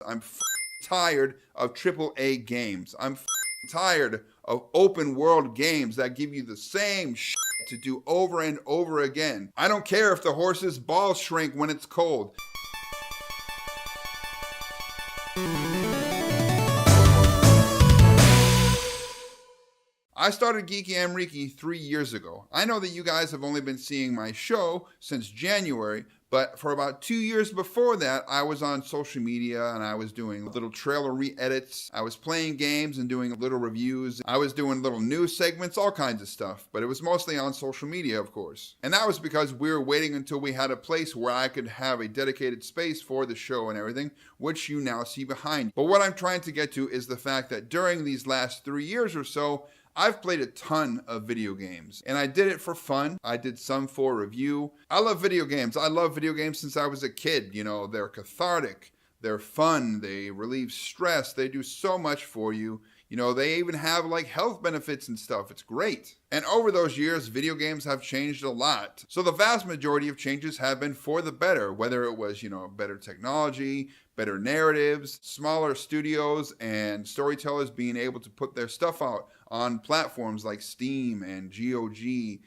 I'm tired of AAA games. I'm tired of open world games that give you the same shit to do over and over again. I don't care if the horse's balls shrink when it's cold. I started Geeky Amreeki 3 years ago. I know that you guys have only been seeing my show since January, but for about 2 years before that, I was on social media and I was doing little trailer re-edits. I was playing games and doing little reviews. I was doing little news segments, all kinds of stuff, but it was mostly on social media, of course. And that was because we were waiting until we had a place where I could have a dedicated space for the show and everything, which you now see behind. But what I'm trying to get to is the fact that during these last 3 years or so, I've played a ton of video games, and I did it for fun. I did some for review. I love video games. I love video games since I was a kid. You know, they're cathartic, they're fun, they relieve stress, they do so much for you. You know, they even have like health benefits and stuff. It's great. And over those years, video games have changed a lot. So the vast majority of changes have been for the better, whether it was, better technology, better narratives, smaller studios, and storytellers being able to put their stuff out on platforms like Steam and GOG,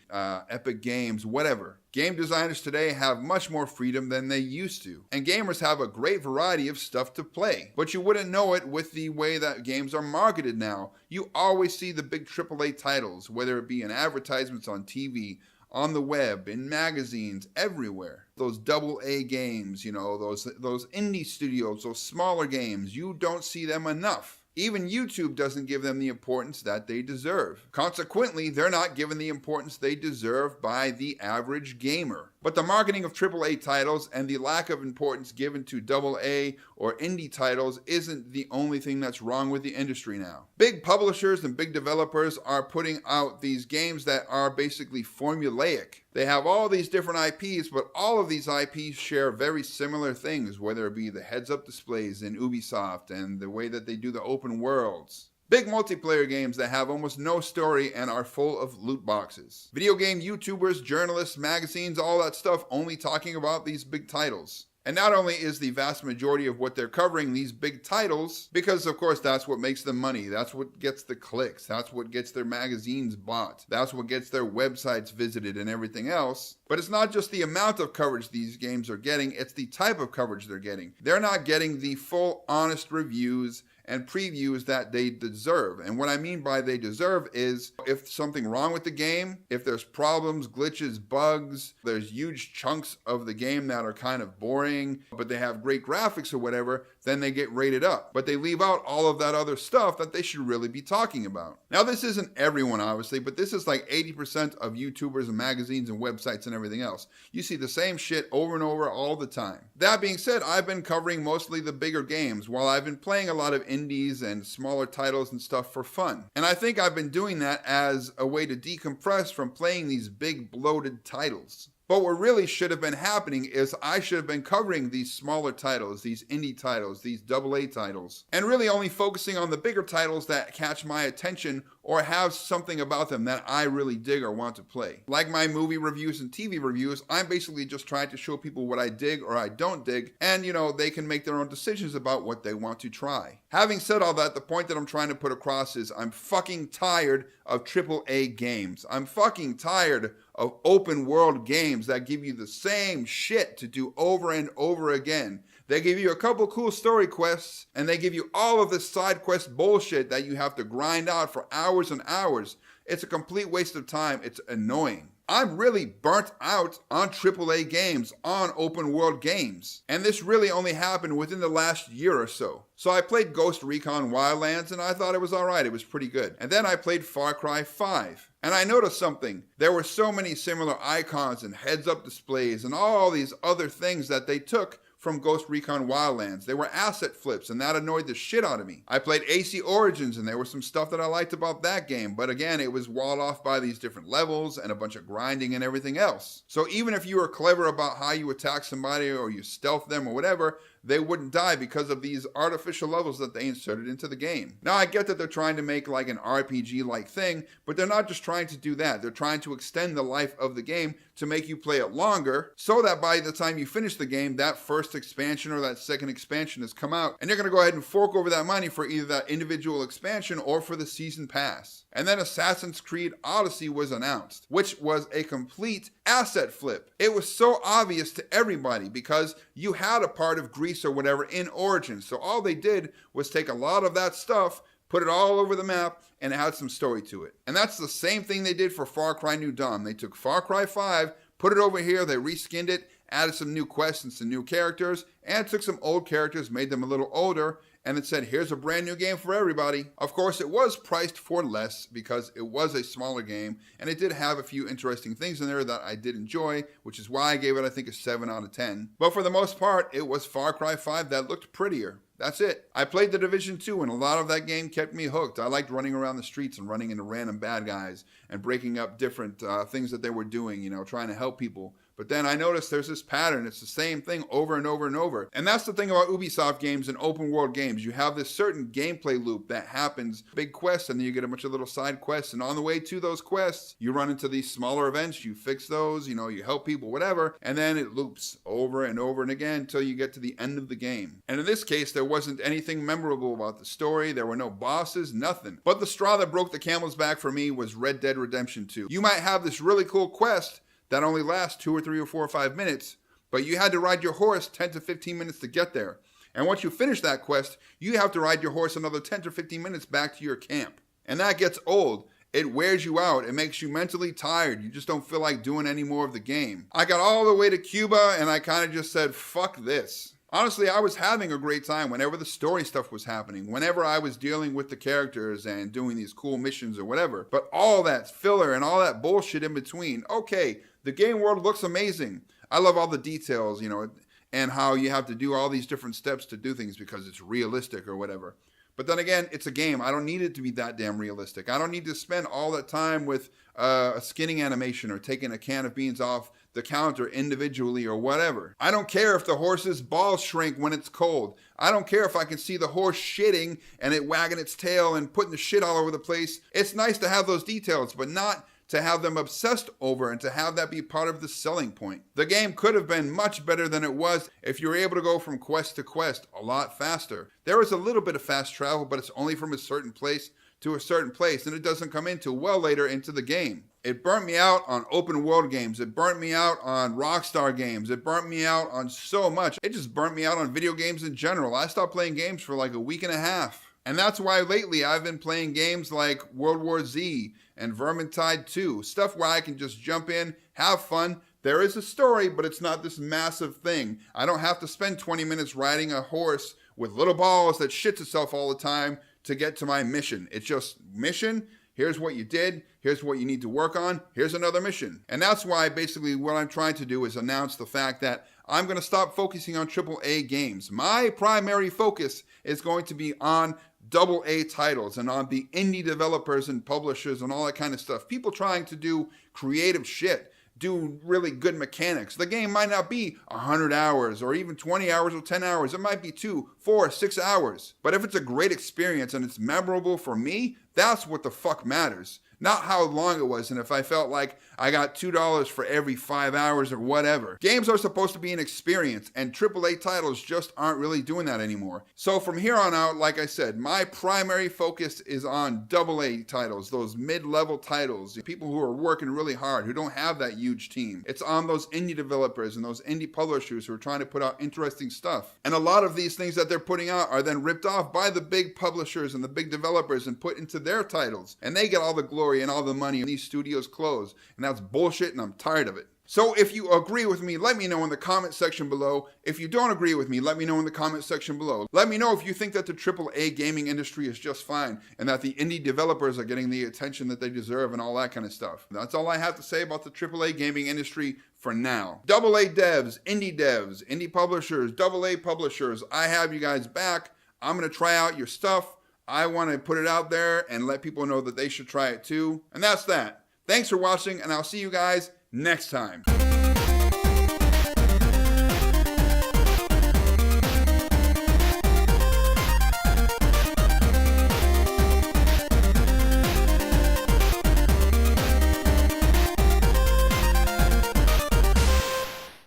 Epic Games, whatever. Game designers today have much more freedom than they used to. And gamers have a great variety of stuff to play. But you wouldn't know it with the way that games are marketed now. You always see the big AAA titles, whether it be in advertisements on TV, on the web, in magazines, everywhere. Those AA games, those indie studios, those smaller games, you don't see them enough. Even YouTube doesn't give them the importance that they deserve. Consequently, they're not given the importance they deserve by the average gamer. But the marketing of AAA titles and the lack of importance given to AA or indie titles isn't the only thing that's wrong with the industry now. Big publishers and big developers are putting out these games that are basically formulaic. They have all these different IPs, but all of these IPs share very similar things, whether it be the heads-up displays in Ubisoft and the way that they do the open worlds. Big multiplayer games that have almost no story and are full of loot boxes. Video game YouTubers, journalists, magazines, all that stuff only talking about these big titles. And not only is the vast majority of what they're covering these big titles, because of course that's what makes them money, that's what gets the clicks, that's what gets their magazines bought, that's what gets their websites visited and everything else. But it's not just the amount of coverage these games are getting, it's the type of coverage they're getting. They're not getting the full, honest reviews and previews that they deserve. And what I mean by they deserve is if something wrong with the game, if there's problems, glitches, bugs, there's huge chunks of the game that are kind of boring, but they have great graphics or whatever, then they get rated up. But they leave out all of that other stuff that they should really be talking about. Now, this isn't everyone, obviously, but this is like 80% of YouTubers and magazines and websites and everything else. You see the same shit over and over all the time. That being said, I've been covering mostly the bigger games, while I've been playing a lot of indies and smaller titles and stuff for fun. And I think I've been doing that as a way to decompress from playing these big bloated titles. But what really should have been happening is I should have been covering these smaller titles, these indie titles, these AA titles, and really only focusing on the bigger titles that catch my attention or have something about them that I really dig or want to play. Like my movie reviews and TV reviews, I'm basically just trying to show people what I dig or I don't dig, and they can make their own decisions about what they want to try. Having said all that, the point that I'm trying to put across is I'm fucking tired of AAA games. I'm fucking tired of open world games that give you the same shit to do over and over again. They give you a couple cool story quests, and they give you all of this side quest bullshit that you have to grind out for hours and hours. It's a complete waste of time. It's annoying. I'm really burnt out on AAA games, on open world games. And this really only happened within the last year or so. So I played Ghost Recon Wildlands and I thought it was alright, it was pretty good. And then I played Far Cry 5. And I noticed something. There were so many similar icons and heads-up displays and all these other things that they took from Ghost Recon Wildlands. They were asset flips, and that annoyed the shit out of me. I played AC Origins, and there was some stuff that I liked about that game, but again, it was walled off by these different levels and a bunch of grinding and everything else. So even if you were clever about how you attack somebody or you stealth them or whatever, they wouldn't die because of these artificial levels that they inserted into the game. Now, I get that they're trying to make like an RPG-like thing, but they're not just trying to do that. They're trying to extend the life of the game to make you play it longer, so that by the time you finish the game, that first expansion or that second expansion has come out, and you're going to go ahead and fork over that money for either that individual expansion or for the season pass. And then Assassin's Creed Odyssey was announced, which was a complete asset flip. It was so obvious to everybody because you had a part of Greece or whatever in Origins, so all they did was take a lot of that stuff, put it all over the map, and it had some story to it. And that's the same thing they did for Far Cry New Dawn. They took Far Cry 5, put it over here, they reskinned it, added some new quests and some new characters, and took some old characters, made them a little older, and it said, here's a brand new game for everybody. Of course, it was priced for less because it was a smaller game, and it did have a few interesting things in there that I did enjoy, which is why I gave it, I think, a 7 out of 10. But for the most part, it was Far Cry 5 that looked prettier. That's it. I played The Division 2, and a lot of that game kept me hooked. I liked running around the streets and running into random bad guys and breaking up different things that they were doing, you know, trying to help people. But then I noticed there's this pattern. It's the same thing over and over and over. And that's the thing about Ubisoft games and open world games. You have this certain gameplay loop that happens, big quests, and then you get a bunch of little side quests. And on the way to those quests, you run into these smaller events, you fix those, you know, you help people, whatever. And then it loops over and over and again until you get to the end of the game. And in this case, there wasn't anything memorable about the story. There were no bosses, nothing. But the straw that broke the camel's back for me was Red Dead Redemption 2. You might have this really cool quest that only lasts 2 or 3 or 4 or 5 minutes, but you had to ride your horse 10 to 15 minutes to get there. And once you finish that quest, you have to ride your horse another 10 to 15 minutes back to your camp. And that gets old. It wears you out. It makes you mentally tired. You just don't feel like doing any more of the game. I got all the way to Cuba and I kind of just said, fuck this. Honestly, I was having a great time whenever the story stuff was happening, whenever I was dealing with the characters and doing these cool missions or whatever. But all that filler and all that bullshit in between, okay, the game world looks amazing. I love all the details, you know, and how you have to do all these different steps to do things because it's realistic or whatever. But then again, it's a game. I don't need it to be that damn realistic. I don't need to spend all that time with a skinning animation or taking a can of beans off the counter individually or whatever. I don't care if the horse's balls shrink when it's cold. I don't care if I can see the horse shitting and it wagging its tail and putting the shit all over the place. It's nice to have those details, but not to have them obsessed over and to have that be part of the selling point. The game could have been much better than it was if you were able to go from quest to quest a lot faster. There is a little bit of fast travel, but it's only from a certain place to a certain place, and it doesn't come into well later into the game. It burnt me out on open world games. It burnt me out on Rockstar games. It burnt me out on so much. It just burnt me out on video games in general. I stopped playing games for like a week and a half. And that's why lately I've been playing games like World War Z and Vermintide 2. Stuff where I can just jump in, have fun. There is a story, but it's not this massive thing. I don't have to spend 20 minutes riding a horse with little balls that shits itself all the time to get to my mission. It's just mission. Here's what you did. Here's what you need to work on. Here's another mission. And that's why basically what I'm trying to do is announce the fact that I'm going to stop focusing on AAA games. My primary focus is going to be on AA titles and on the indie developers and publishers and all that kind of stuff. People trying to do creative shit, do really good mechanics. The game might not be 100 hours or even 20 hours or 10 hours. It might be 2, 4, 6 hours. But if it's a great experience and it's memorable for me, that's what the fuck matters. Not how long it was and if I felt like I got $2 for every 5 hours or whatever. Games are supposed to be an experience and AAA titles just aren't really doing that anymore. So from here on out, like I said, my primary focus is on AA titles, those mid-level titles, people who are working really hard, who don't have that huge team. It's on those indie developers and those indie publishers who are trying to put out interesting stuff. And a lot of these things that they're putting out are then ripped off by the big publishers and the big developers and put into their titles. And they get all the glory and all the money and these studios close. And that's bullshit and I'm tired of it. So if you agree with me, let me know in the comment section below. If you don't agree with me, let me know in the comment section below. Let me know if you think that the AAA gaming industry is just fine and that the indie developers are getting the attention that they deserve and all that kind of stuff. That's all I have to say about the AAA gaming industry for now. AA devs, indie publishers, AA publishers, I have you guys back. I'm going to try out your stuff. I want to put it out there and let people know that they should try it too. And that's that. Thanks for watching, and I'll see you guys next time.